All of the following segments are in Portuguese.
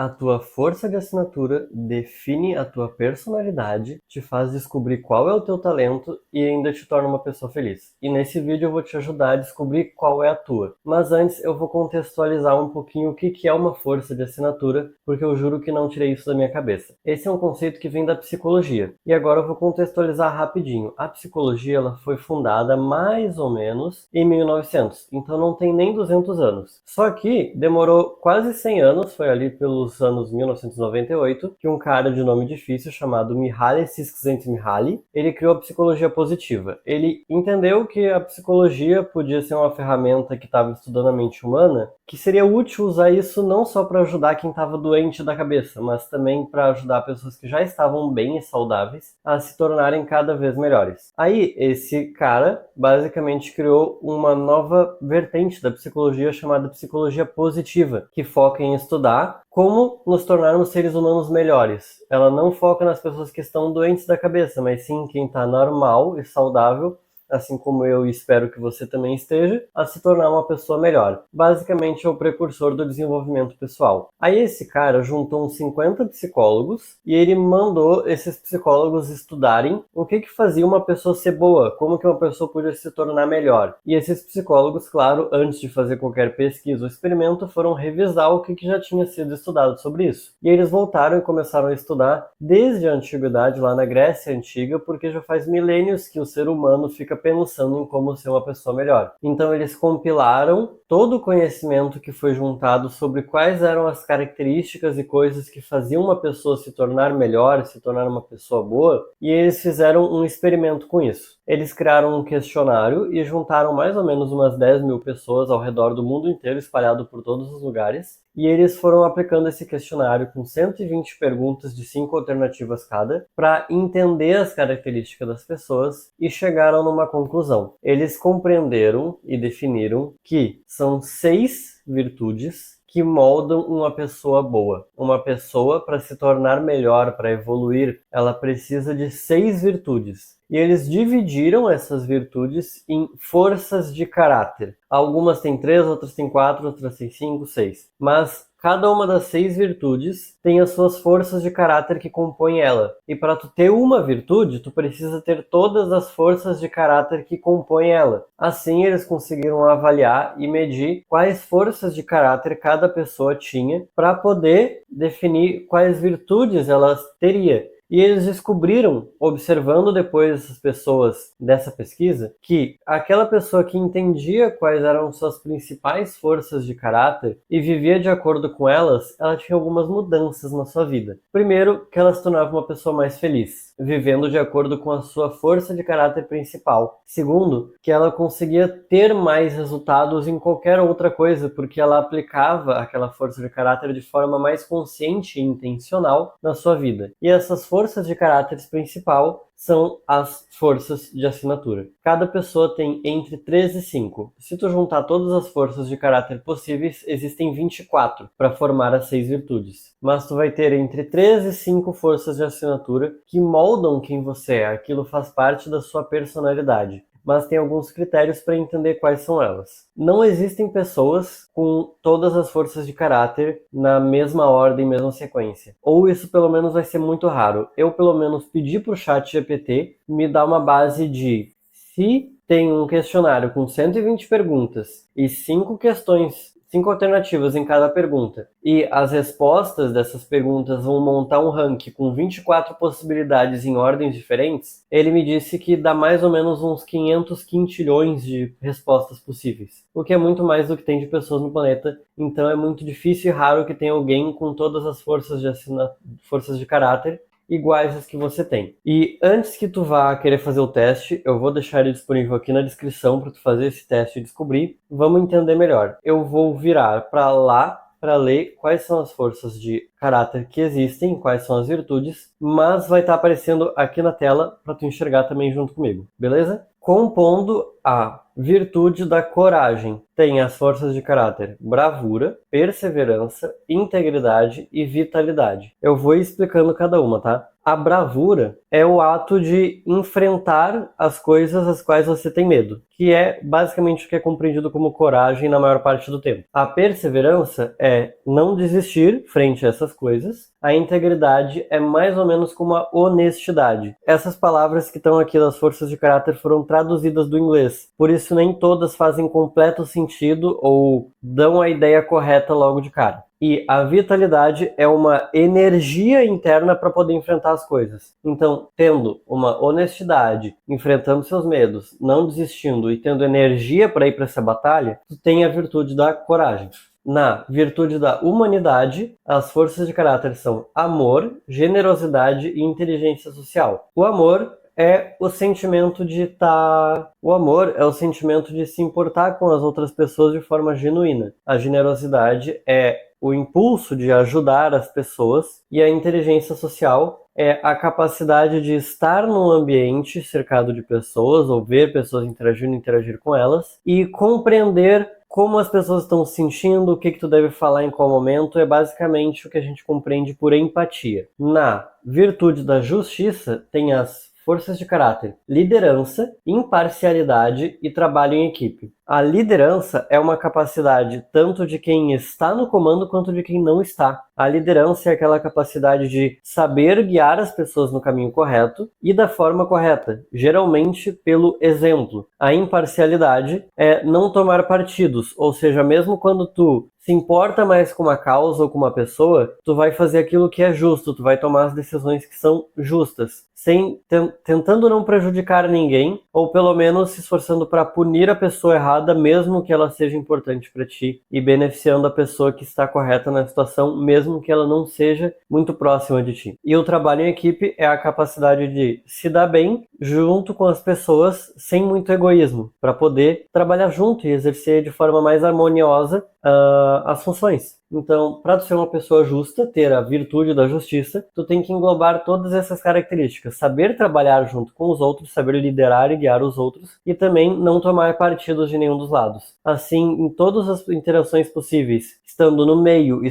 A tua força de assinatura define a tua personalidade, te faz descobrir qual é o teu talento e ainda te torna uma pessoa feliz. E nesse vídeo eu vou te ajudar a descobrir qual é a tua. Mas antes eu vou contextualizar um pouquinho o que é uma força de assinatura, porque eu juro que não tirei isso da minha cabeça. Esse é um conceito que vem da psicologia. E agora eu vou contextualizar rapidinho. A psicologia ela foi fundada mais ou menos em 1900, então não tem nem 200 anos. Só que demorou quase 100 anos, foi ali pelos anos 1998, que um cara de nome difícil chamado Mihaly Csikszentmihalyi, ele criou a psicologia positiva. Ele entendeu que a psicologia podia ser uma ferramenta que estava estudando a mente humana, que seria útil usar isso não só para ajudar quem estava doente da cabeça, mas também para ajudar pessoas que já estavam bem e saudáveis a se tornarem cada vez melhores. Aí, esse cara basicamente criou uma nova vertente da psicologia chamada psicologia positiva, que foca em estudar como nos tornarmos seres humanos melhores. Ela não foca nas pessoas que estão doentes da cabeça, mas sim quem está normal e saudável, assim como eu espero que você também esteja, a se tornar uma pessoa melhor. Basicamente é o precursor do desenvolvimento pessoal. Aí esse cara juntou uns 50 psicólogos e ele mandou esses psicólogos estudarem o que fazia uma pessoa ser boa, como que uma pessoa podia se tornar melhor. E esses psicólogos, claro, antes de fazer qualquer pesquisa ou experimento, foram revisar o que já tinha sido estudado sobre isso. E eles voltaram e começaram a estudar desde a antiguidade, lá na Grécia Antiga, porque já faz milênios que o ser humano fica pensando em como ser uma pessoa melhor. Então eles compilaram todo o conhecimento que foi juntado sobre quais eram as características e coisas que faziam uma pessoa se tornar melhor, se tornar uma pessoa boa, e eles fizeram um experimento com isso. Eles criaram um questionário e juntaram mais ou menos umas 10 mil pessoas ao redor do mundo inteiro, espalhado por todos os lugares, e eles foram aplicando esse questionário com 120 perguntas de 5 alternativas cada, para entender as características das pessoas e chegaram numa conclusão. Eles compreenderam e definiram que são 6 virtudes que moldam uma pessoa boa. Uma pessoa, para se tornar melhor, para evoluir, ela precisa de 6 virtudes. E eles dividiram essas virtudes em forças de caráter. Algumas têm 3, outras têm 4, outras têm 5, 6. Mas cada uma das 6 virtudes tem as suas forças de caráter que compõem ela. E para tu ter uma virtude, tu precisa ter todas as forças de caráter que compõem ela. Assim, eles conseguiram avaliar e medir quais forças de caráter cada pessoa tinha para poder definir quais virtudes ela teria. E eles descobriram, observando depois essas pessoas dessa pesquisa, que aquela pessoa que entendia quais eram suas principais forças de caráter e vivia de acordo com elas, ela tinha algumas mudanças na sua vida. Primeiro, que ela se tornava uma pessoa mais feliz, vivendo de acordo com a sua força de caráter principal. Segundo, que ela conseguia ter mais resultados em qualquer outra coisa, porque ela aplicava aquela força de caráter de forma mais consciente e intencional na sua vida. E essas forças de caráter principal são as forças de assinatura. Cada pessoa tem entre 3 e 5. Se tu juntar todas as forças de caráter possíveis, existem 24 para formar as 6 virtudes. Mas tu vai ter entre 3 e 5 forças de assinatura que moldam quem você é. Aquilo faz parte da sua personalidade. Mas tem alguns critérios para entender quais são elas. Não existem pessoas com todas as forças de caráter na mesma ordem, mesma sequência. Ou isso pelo menos vai ser muito raro. Eu pelo menos pedi para o ChatGPT me dar uma base de se tem um questionário com 120 perguntas e 5 questões, 5 alternativas em cada pergunta, e as respostas dessas perguntas vão montar um ranking com 24 possibilidades em ordens diferentes, ele me disse que dá mais ou menos uns 500 quintilhões de respostas possíveis, o que é muito mais do que tem de pessoas no planeta, então é muito difícil e raro que tenha alguém com todas as forças de caráter iguais às que você tem. E antes que tu vá querer fazer o teste, eu vou deixar ele disponível aqui na descrição para tu fazer esse teste e descobrir. Vamos entender melhor. Eu vou virar para lá para ler quais são as forças de caráter que existem, quais são as virtudes, mas vai estar aparecendo aqui na tela para tu enxergar também junto comigo, beleza? Compondo a virtude da coragem, tem as forças de caráter bravura, perseverança, integridade e vitalidade. Eu vou explicando cada uma, tá? A bravura é o ato de enfrentar as coisas às quais você tem medo, que é basicamente o que é compreendido como coragem na maior parte do tempo. A perseverança é não desistir frente a essas coisas. A integridade é mais ou menos como a honestidade. Essas palavras que estão aqui das forças de caráter foram traduzidas do inglês, por isso nem todas fazem completo sentido ou dão a ideia correta logo de cara. E a vitalidade é uma energia interna para poder enfrentar as coisas. Então, tendo uma honestidade, enfrentando seus medos, não desistindo e tendo energia para ir para essa batalha, tu tem a virtude da coragem. Na virtude da humanidade, as forças de caráter são amor, generosidade e inteligência social. O amor é o sentimento de O amor é o sentimento de se importar com as outras pessoas de forma genuína. A generosidade é o impulso de ajudar as pessoas e a inteligência social é a capacidade de estar num ambiente cercado de pessoas ou ver pessoas interagindo, interagir com elas e compreender como as pessoas estão se sentindo, o que tu deve falar em qual momento, é basicamente o que a gente compreende por empatia. Na virtude da justiça, tem as forças de caráter, liderança, imparcialidade e trabalho em equipe. A liderança é uma capacidade tanto de quem está no comando quanto de quem não está. A liderança é aquela capacidade de saber guiar as pessoas no caminho correto e da forma correta, geralmente pelo exemplo. A imparcialidade é não tomar partidos, ou seja, mesmo quando tu se importa mais com uma causa ou com uma pessoa, tu vai fazer aquilo que é justo, tu vai tomar as decisões que são justas, tentando não prejudicar ninguém, ou pelo menos se esforçando para punir a pessoa errada, mesmo que ela seja importante para ti, e beneficiando a pessoa que está correta na situação, mesmo que ela não seja muito próxima de ti. E o trabalho em equipe é a capacidade de se dar bem junto com as pessoas, sem muito egoísmo, para poder trabalhar junto e exercer de forma mais harmoniosa as funções. Então, para tu ser uma pessoa justa, ter a virtude da justiça, tu tem que englobar todas essas características. Saber trabalhar junto com os outros, saber liderar e guiar os outros, e também não tomar partidos de nenhum dos lados. Assim, em todas as interações possíveis, estando no meio,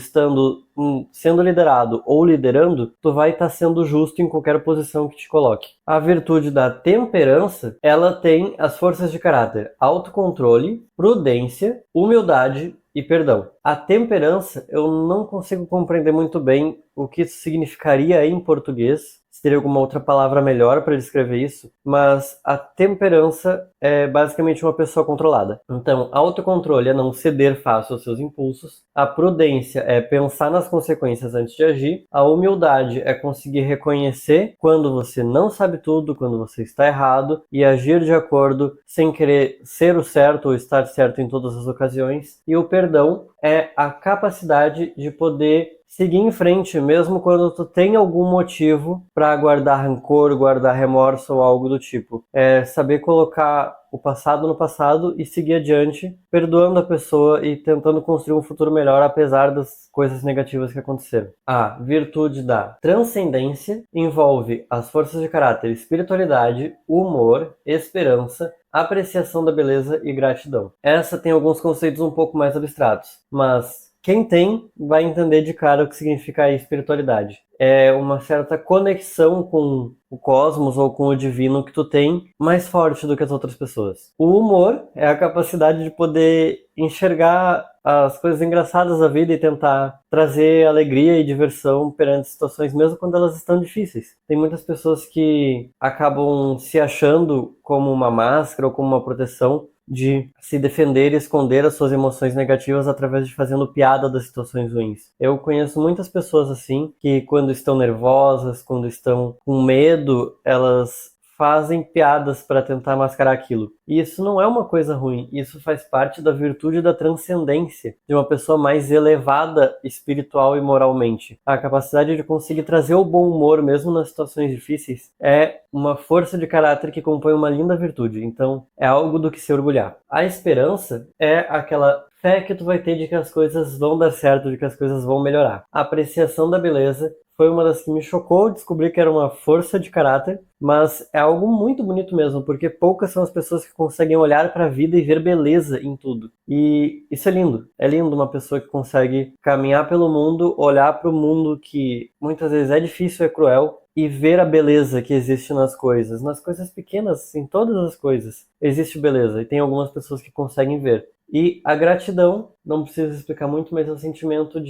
sendo liderado ou liderando, tu vai estar sendo justo em qualquer posição que te coloque. A virtude da temperança, ela tem as forças de caráter, autocontrole, prudência, humildade e perdão. A temperança, eu não consigo compreender muito bem o que isso significaria em português, se teria alguma outra palavra melhor para descrever isso, mas a temperança é basicamente uma pessoa controlada. Então, autocontrole é não ceder fácil aos seus impulsos, a prudência é pensar nas consequências antes de agir, a humildade é conseguir reconhecer quando você não sabe tudo, quando você está errado, e agir de acordo sem querer ser o certo ou estar certo em todas as ocasiões, e o perdão é a capacidade de poder seguir em frente, mesmo quando tu tem algum motivo para guardar rancor, guardar remorso ou algo do tipo. É saber colocar o passado no passado e seguir adiante, perdoando a pessoa e tentando construir um futuro melhor apesar das coisas negativas que aconteceram. A virtude da transcendência envolve as forças de caráter, espiritualidade, humor, esperança, apreciação da beleza e gratidão. Essa tem alguns conceitos um pouco mais abstratos, mas quem tem vai entender de cara o que significa a espiritualidade. É uma certa conexão com o cosmos ou com o divino que tu tem mais forte do que as outras pessoas. O humor é a capacidade de poder enxergar as coisas engraçadas da vida e tentar trazer alegria e diversão perante situações, mesmo quando elas estão difíceis. Tem muitas pessoas que acabam se achando como uma máscara ou como uma proteção de se defender e esconder as suas emoções negativas através de fazendo piada das situações ruins. Eu conheço muitas pessoas assim, que quando estão nervosas, quando estão com medo, elas fazem piadas para tentar mascarar aquilo. E isso não é uma coisa ruim, isso faz parte da virtude da transcendência, de uma pessoa mais elevada espiritual e moralmente. A capacidade de conseguir trazer o bom humor mesmo nas situações difíceis é uma força de caráter que compõe uma linda virtude, então é algo do que se orgulhar. A esperança é aquela fé que tu vai ter de que as coisas vão dar certo, de que as coisas vão melhorar. A apreciação da beleza foi uma das que me chocou descobrir que era uma força de caráter, mas é algo muito bonito mesmo, porque poucas são as pessoas que conseguem olhar para a vida e ver beleza em tudo. E isso é lindo. É lindo uma pessoa que consegue caminhar pelo mundo, olhar para o mundo que muitas vezes é difícil, é cruel, e ver a beleza que existe nas coisas pequenas, em todas as coisas, existe beleza, e tem algumas pessoas que conseguem ver. E a gratidão, não preciso explicar muito, mas é o sentimento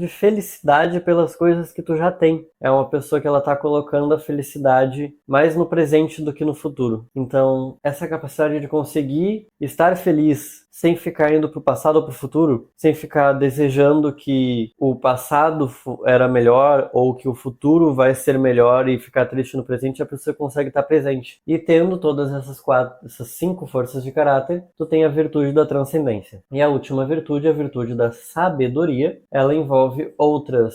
de felicidade pelas coisas que tu já tem. É uma pessoa que ela tá colocando a felicidade mais no presente do que no futuro. Então, essa capacidade de conseguir estar feliz sem ficar indo pro passado ou pro futuro, sem ficar desejando que o passado era melhor ou que o futuro vai ser melhor e ficar triste no presente, a pessoa consegue estar presente. E tendo todas essas 5 forças de caráter, tu tem a virtude da transcendência. E a última virtude, a virtude da sabedoria, ela envolve outras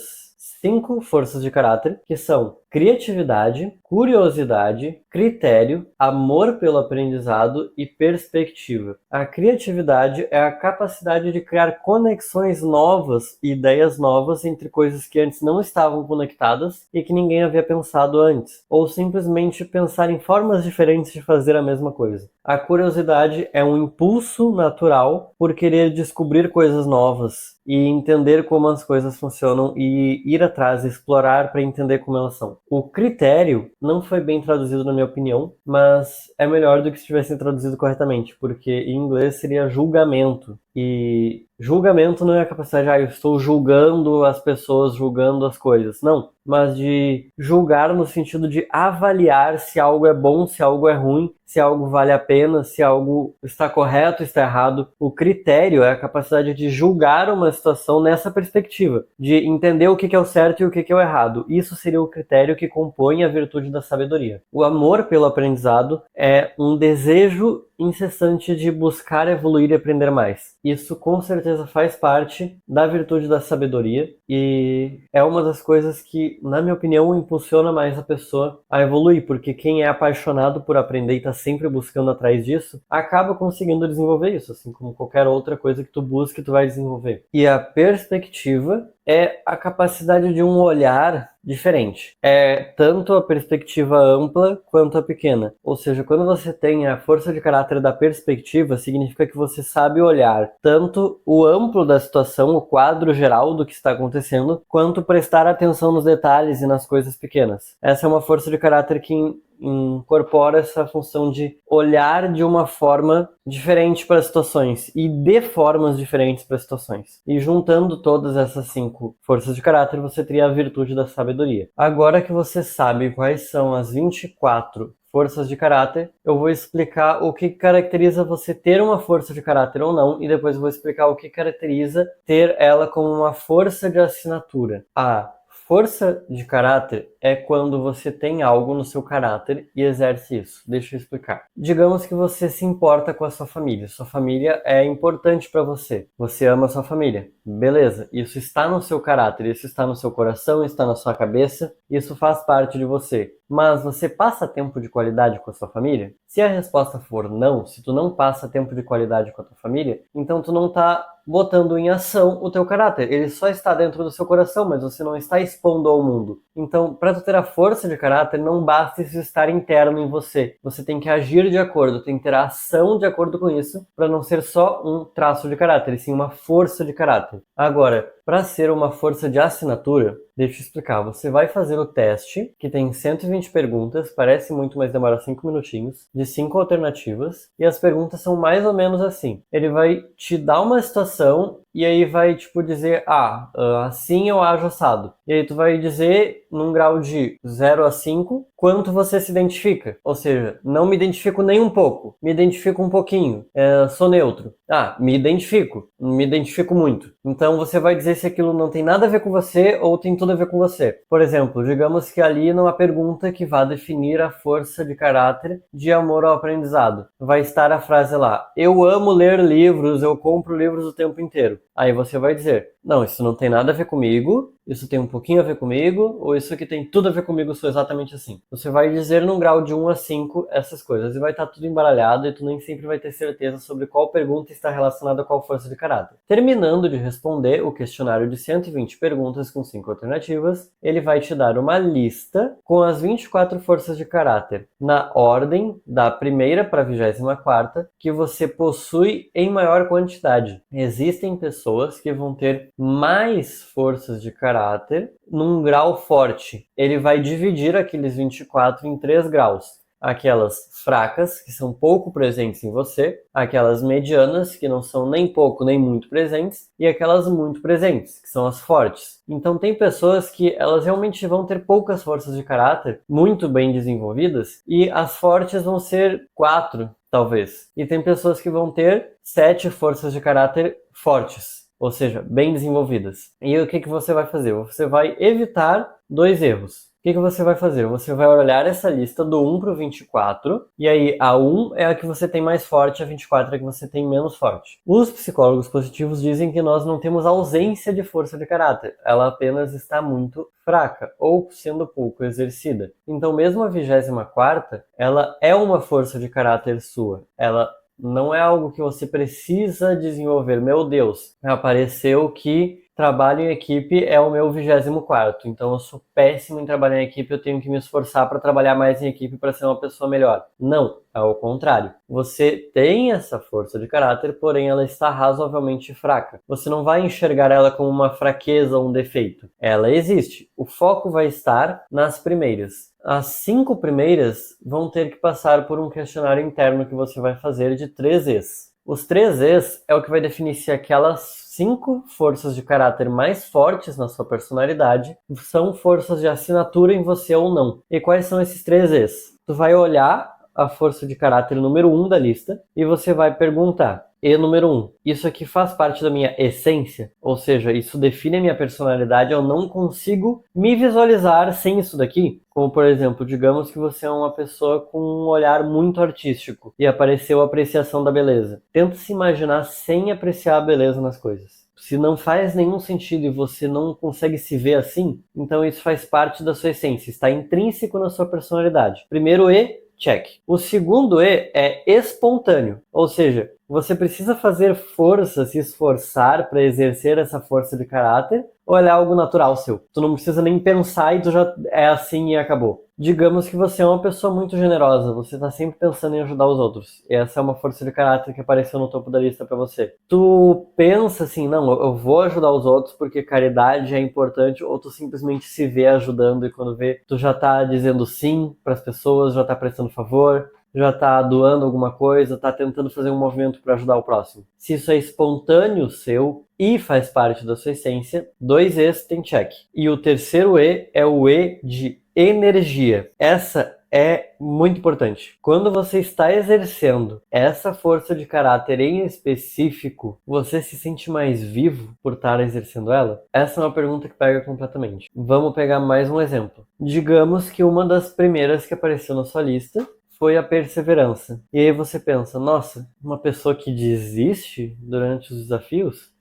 5 forças de caráter, que são criatividade, curiosidade, critério, amor pelo aprendizado e perspectiva. A criatividade é a capacidade de criar conexões novas e ideias novas entre coisas que antes não estavam conectadas e que ninguém havia pensado antes, ou simplesmente pensar em formas diferentes de fazer a mesma coisa. A curiosidade é um impulso natural por querer descobrir coisas novas e entender como as coisas funcionam e ir atrás, explorar para entender como elas são. O critério não foi bem traduzido na minha opinião, mas é melhor do que se tivesse traduzido corretamente, porque em inglês seria julgamento. E julgamento não é a capacidade de, eu estou julgando as pessoas, julgando as coisas. Não, mas de julgar no sentido de avaliar se algo é bom, se algo é ruim, se algo vale a pena, se algo está correto, está errado. O critério é a capacidade de julgar uma situação nessa perspectiva, de entender o que é o certo e o que é o errado. Isso seria o critério que compõe a virtude da sabedoria. O amor pelo aprendizado é um desejo incessante de buscar evoluir e aprender mais. Isso com certeza faz parte da virtude da sabedoria e é uma das coisas que, na minha opinião, impulsiona mais a pessoa a evoluir, porque quem é apaixonado por aprender e está sempre buscando atrás disso, acaba conseguindo desenvolver isso, assim como qualquer outra coisa que tu busque, tu vai desenvolver. E a perspectiva é a capacidade de um olhar diferente. É tanto a perspectiva ampla quanto a pequena. Ou seja, quando você tem a força de caráter da perspectiva, significa que você sabe olhar tanto o amplo da situação, o quadro geral do que está acontecendo, quanto prestar atenção nos detalhes e nas coisas pequenas. Essa é uma força de caráter que incorpora essa função de olhar de uma forma diferente para as situações e de formas diferentes para as situações. E juntando todas essas 5 forças de caráter, você teria a virtude da sabedoria. Agora que você sabe quais são as 24 forças de caráter, eu vou explicar o que caracteriza você ter uma força de caráter ou não, e depois eu vou explicar o que caracteriza ter ela como uma força de assinatura. A força de caráter é quando você tem algo no seu caráter e exerce isso. Deixa eu explicar. Digamos que você se importa com a sua família. Sua família é importante para você. Você ama a sua família. Beleza. Isso está no seu caráter, isso está no seu coração, está na sua cabeça. Isso faz parte de você. Mas você passa tempo de qualidade com a sua família? Se a resposta for não, se tu não passa tempo de qualidade com a tua família, então tu não está botando em ação o teu caráter. Ele só está dentro do seu coração, mas você não está expondo ao mundo. Então, para tu ter a força de caráter, não basta isso estar interno em você. Você tem que agir de acordo, tem que ter a ação de acordo com isso, para não ser só um traço de caráter, e sim uma força de caráter. Agora, para ser uma força de assinatura, deixa eu explicar. Você vai fazer o teste, que tem 120 perguntas, parece muito, mas demora 5 minutinhos, de 5 alternativas, e as perguntas são mais ou menos assim. Ele vai te dar uma situação e aí vai, tipo, dizer, assim eu ajo assado. E aí tu vai dizer, num grau de 0 a 5, quanto você se identifica. Ou seja, não me identifico nem um pouco, me identifico um pouquinho, sou neutro. Me identifico muito. Então você vai dizer se aquilo não tem nada a ver com você ou tem tudo a ver com você. Por exemplo, digamos que ali numa pergunta que vá definir a força de caráter de amor ao aprendizado, vai estar a frase lá, eu amo ler livros, eu compro livros o tempo inteiro. Aí você vai dizer, não, isso não tem nada a ver comigo, isso tem um pouquinho a ver comigo, ou isso aqui tem tudo a ver comigo, eu sou exatamente assim. Você vai dizer num grau de 1 a 5 essas coisas, e vai estar tudo embaralhado, e tu nem sempre vai ter certeza sobre qual pergunta está relacionada a qual força de caráter. Terminando de responder o questionário de 120 perguntas com 5 alternativas, ele vai te dar uma lista com as 24 forças de caráter, na ordem da primeira para a 24ª, que você possui em maior quantidade. Existem pessoas que vão ter mais forças de caráter num grau forte. Ele vai dividir aqueles 24 em 3 graus. Aquelas fracas, que são pouco presentes em você, aquelas medianas, que não são nem pouco nem muito presentes, e aquelas muito presentes, que são as fortes. Então tem pessoas que elas realmente vão ter poucas forças de caráter, muito bem desenvolvidas, e as fortes vão ser 4, talvez. E tem pessoas que vão ter 7 forças de caráter fortes, ou seja, bem desenvolvidas. E o que você vai fazer? Você vai evitar 2 erros. O que você vai fazer? Você vai olhar essa lista do 1 para o 24, e aí a 1 é a que você tem mais forte, a 24 é a que você tem menos forte. Os psicólogos positivos dizem que nós não temos ausência de força de caráter, ela apenas está muito fraca, ou sendo pouco exercida. Então mesmo a 24ª, ela é uma força de caráter sua, ela não é algo que você precisa desenvolver. Meu Deus, apareceu que trabalho em equipe é o meu 24º, então eu sou péssimo em trabalhar em equipe, eu tenho que me esforçar para trabalhar mais em equipe para ser uma pessoa melhor. Não, é o contrário. Você tem essa força de caráter, porém ela está razoavelmente fraca. Você não vai enxergar ela como uma fraqueza ou um defeito. Ela existe. O foco vai estar nas primeiras. As 5 primeiras vão ter que passar por um questionário interno que você vai fazer de 3 E's. Os 3 E's é o que vai definir se aquelas 5 forças de caráter mais fortes na sua personalidade são forças de assinatura em você ou não. E quais são esses 3 E's? Tu vai olhar a força de caráter número 1 da lista e você vai perguntar: E número 1, isso aqui faz parte da minha essência? Ou seja, isso define a minha personalidade, eu não consigo me visualizar sem isso daqui? Como, por exemplo, digamos que você é uma pessoa com um olhar muito artístico e apareceu a apreciação da beleza. Tenta se imaginar sem apreciar a beleza nas coisas. Se não faz nenhum sentido e você não consegue se ver assim, então isso faz parte da sua essência, está intrínseco na sua personalidade. Primeiro E, check. O segundo E é espontâneo, ou seja, você precisa fazer força, se esforçar para exercer essa força de caráter, ou é algo natural seu? Tu não precisa nem pensar e tu já é assim e acabou. Digamos que você é uma pessoa muito generosa, você está sempre pensando em ajudar os outros. E essa é uma força de caráter que apareceu no topo da lista para você. Tu pensa assim, não, eu vou ajudar os outros porque caridade é importante, ou tu simplesmente se vê ajudando e quando vê, tu já tá dizendo sim para as pessoas, já tá prestando favor, já tá doando alguma coisa, tá tentando fazer um movimento para ajudar o próximo. Se isso é espontâneo seu e faz parte da sua essência, 2 E's tem check. E o terceiro E é o E de energia. Essa é muito importante. Quando você está exercendo essa força de caráter em específico, você se sente mais vivo por estar exercendo ela? Essa é uma pergunta que pega completamente. Vamos pegar mais um exemplo. Digamos que uma das primeiras que apareceu na sua lista foi a perseverança. E aí você pensa, nossa, uma pessoa que desiste durante os desafios?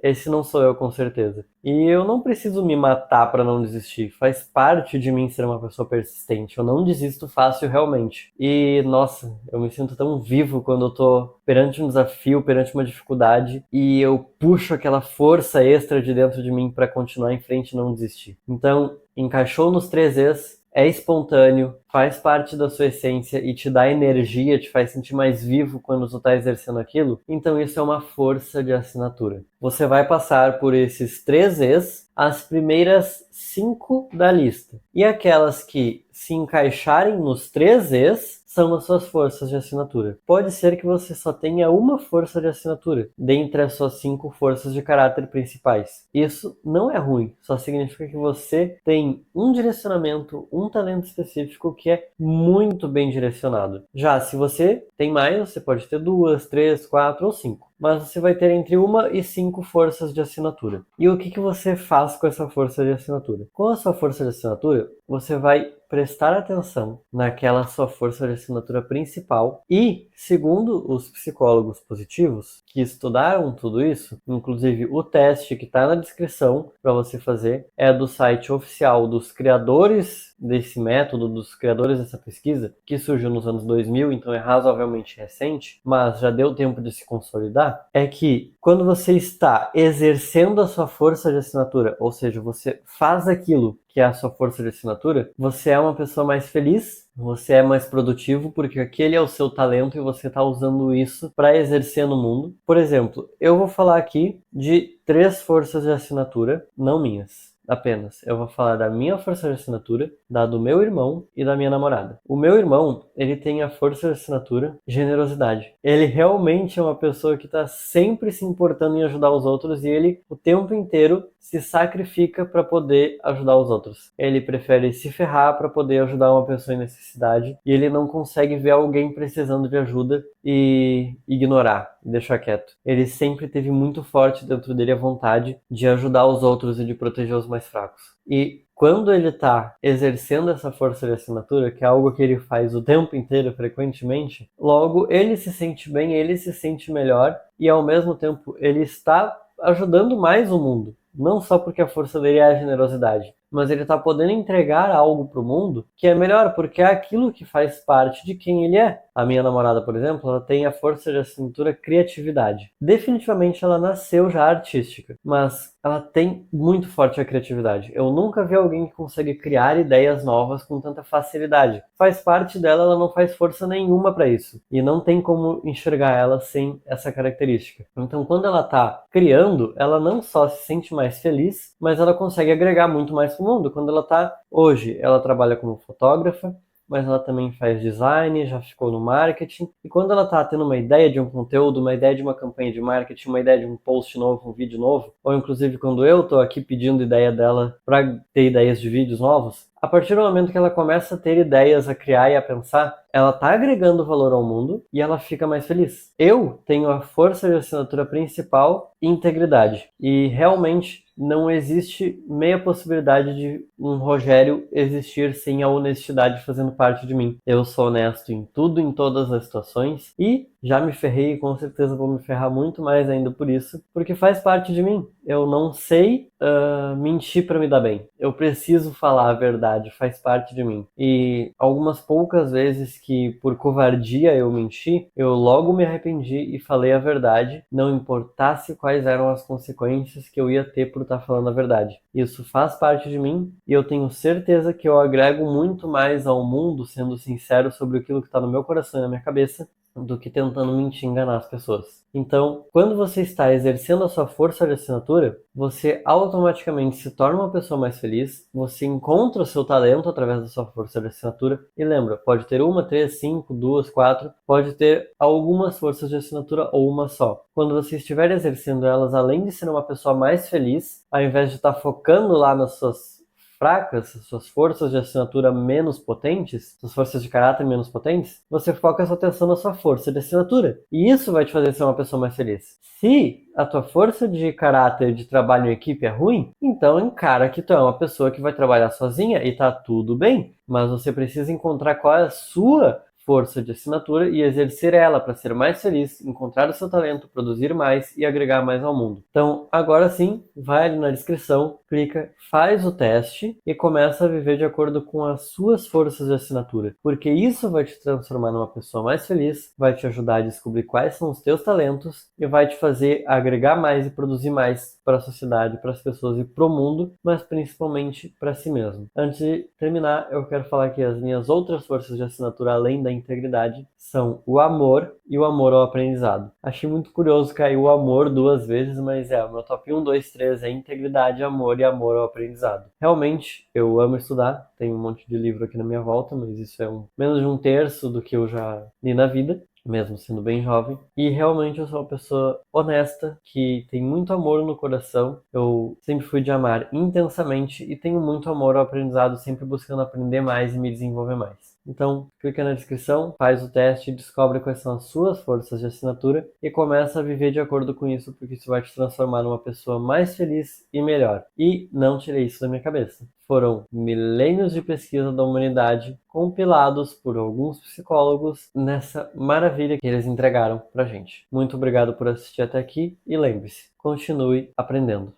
Esse não sou eu, com certeza. E eu não preciso me matar para não desistir. Faz parte de mim ser uma pessoa persistente. Eu não desisto fácil, realmente. E, nossa, eu me sinto tão vivo quando eu tô perante um desafio, perante uma dificuldade, e eu puxo aquela força extra de dentro de mim para continuar em frente e não desistir. Então, encaixou nos 3 E's, é espontâneo, faz parte da sua essência e te dá energia, te faz sentir mais vivo quando tu tá exercendo aquilo, então isso é uma força de assinatura. Você vai passar por esses 3 E's, as primeiras 5 da lista. E aquelas que se encaixarem nos 3 E's são as suas forças de assinatura. Pode ser que você só tenha uma força de assinatura dentre as suas 5 forças de caráter principais. Isso não é ruim, só significa que você tem um direcionamento, um talento específico que é muito bem direcionado. Já se você tem mais, você pode ter 2, 3, 4 ou 5. mas você vai ter entre 1 e 5 forças de assinatura. E o que você faz com essa força de assinatura? Com a sua força de assinatura, você vai prestar atenção naquela sua força de assinatura principal e, segundo os psicólogos positivos que estudaram tudo isso, inclusive o teste que está na descrição para você fazer é do site oficial dos criadores desse método, dos criadores dessa pesquisa, que surgiu nos anos 2000, então é razoavelmente recente, mas já deu tempo de se consolidar, é que quando você está exercendo a sua força de assinatura, ou seja, você faz aquilo que é a sua força de assinatura, você é uma pessoa mais feliz, você é mais produtivo, porque aquele é o seu talento e você está usando isso para exercer no mundo. Por exemplo, eu vou falar aqui de 3 forças de assinatura, não minhas. Apenas. Eu vou falar da minha força de assinatura, da do meu irmão e da minha namorada. O meu irmão, ele tem a força de assinatura generosidade. Ele realmente é uma pessoa que está sempre se importando em ajudar os outros e ele, o tempo inteiro, se sacrifica para poder ajudar os outros. Ele prefere se ferrar para poder ajudar uma pessoa em necessidade e ele não consegue ver alguém precisando de ajuda e ignorar, deixar quieto. Ele sempre teve muito forte dentro dele a vontade de ajudar os outros e de proteger os mais fracos. E quando ele está exercendo essa força de assinatura, que é algo que ele faz o tempo inteiro, frequentemente, logo ele se sente bem, ele se sente melhor e ao mesmo tempo ele está ajudando mais o mundo. Não só porque a força dele é a generosidade, mas ele está podendo entregar algo para o mundo que é melhor, porque é aquilo que faz parte de quem ele é. A minha namorada, por exemplo, ela tem a força de assinatura criatividade. Definitivamente ela nasceu já artística, mas ela tem muito forte a criatividade. Eu nunca vi alguém que consegue criar ideias novas com tanta facilidade. Faz parte dela, ela não faz força nenhuma para isso. E não tem como enxergar ela sem essa característica. Então, quando ela está criando, ela não só se sente mais feliz, mas ela consegue agregar muito mais para o mundo. Quando ela está... Hoje, ela trabalha como fotógrafa, mas ela também faz design, já ficou no marketing. E quando ela está tendo uma ideia de um conteúdo, uma ideia de uma campanha de marketing, uma ideia de um post novo, um vídeo novo, ou inclusive quando eu estou aqui pedindo ideia dela para ter ideias de vídeos novos, a partir do momento que ela começa a ter ideias, a criar e a pensar, ela está agregando valor ao mundo e ela fica mais feliz. Eu tenho a força de assinatura principal, integridade. E realmente não existe meia possibilidade de um Rogério existir sem a honestidade fazendo parte de mim. Eu sou honesto em tudo, em todas as situações e já me ferrei e com certeza vou me ferrar muito mais ainda por isso, porque faz parte de mim. Eu não sei mentir para me dar bem. Eu preciso falar a verdade, faz parte de mim. E algumas poucas vezes que por covardia eu menti, eu logo me arrependi e falei a verdade, não importasse quais eram as consequências que eu ia ter por estar falando a verdade. Isso faz parte de mim e eu tenho certeza que eu agrego muito mais ao mundo sendo sincero sobre aquilo que está no meu coração e na minha cabeça do que tentando mentir e enganar as pessoas. Então, quando você está exercendo a sua força de assinatura, você automaticamente se torna uma pessoa mais feliz, você encontra o seu talento através da sua força de assinatura, e lembra, pode ter 1, 3, 5, 2, 4, pode ter algumas forças de assinatura ou uma só. Quando você estiver exercendo elas, além de ser uma pessoa mais feliz, ao invés de estar focando lá nas suas fracas, suas forças de assinatura menos potentes, suas forças de caráter menos potentes, você foca sua atenção na sua força de assinatura. E isso vai te fazer ser uma pessoa mais feliz. Se a tua força de caráter de trabalho em equipe é ruim, então encara que tu é uma pessoa que vai trabalhar sozinha e tá tudo bem. Mas você precisa encontrar qual é a sua força de assinatura e exercer ela para ser mais feliz, encontrar o seu talento, produzir mais e agregar mais ao mundo. Então, agora sim, vai ali na descrição, clica, faz o teste e começa a viver de acordo com as suas forças de assinatura, porque isso vai te transformar numa pessoa mais feliz, vai te ajudar a descobrir quais são os teus talentos e vai te fazer agregar mais e produzir mais para a sociedade, para as pessoas e para o mundo, mas principalmente para si mesmo. Antes de terminar, eu quero falar que as minhas outras forças de assinatura, além da integridade, são o amor e o amor ao aprendizado. Achei muito curioso cair o amor 2 vezes, mas o meu top 1, 2, 3 é integridade, amor e amor ao aprendizado. Realmente, eu amo estudar, tenho um monte de livro aqui na minha volta, mas isso é menos de 1/3 do que eu já li na vida, mesmo sendo bem jovem. E realmente eu sou uma pessoa honesta, que tem muito amor no coração. Eu sempre fui de amar intensamente e tenho muito amor ao aprendizado, sempre buscando aprender mais e me desenvolver mais. Então, clica na descrição, faz o teste, descobre quais são as suas forças de assinatura e começa a viver de acordo com isso, porque isso vai te transformar numa pessoa mais feliz e melhor. E não tirei isso da minha cabeça. Foram milênios de pesquisa da humanidade compilados por alguns psicólogos nessa maravilha que eles entregaram pra gente. Muito obrigado por assistir até aqui e lembre-se, continue aprendendo.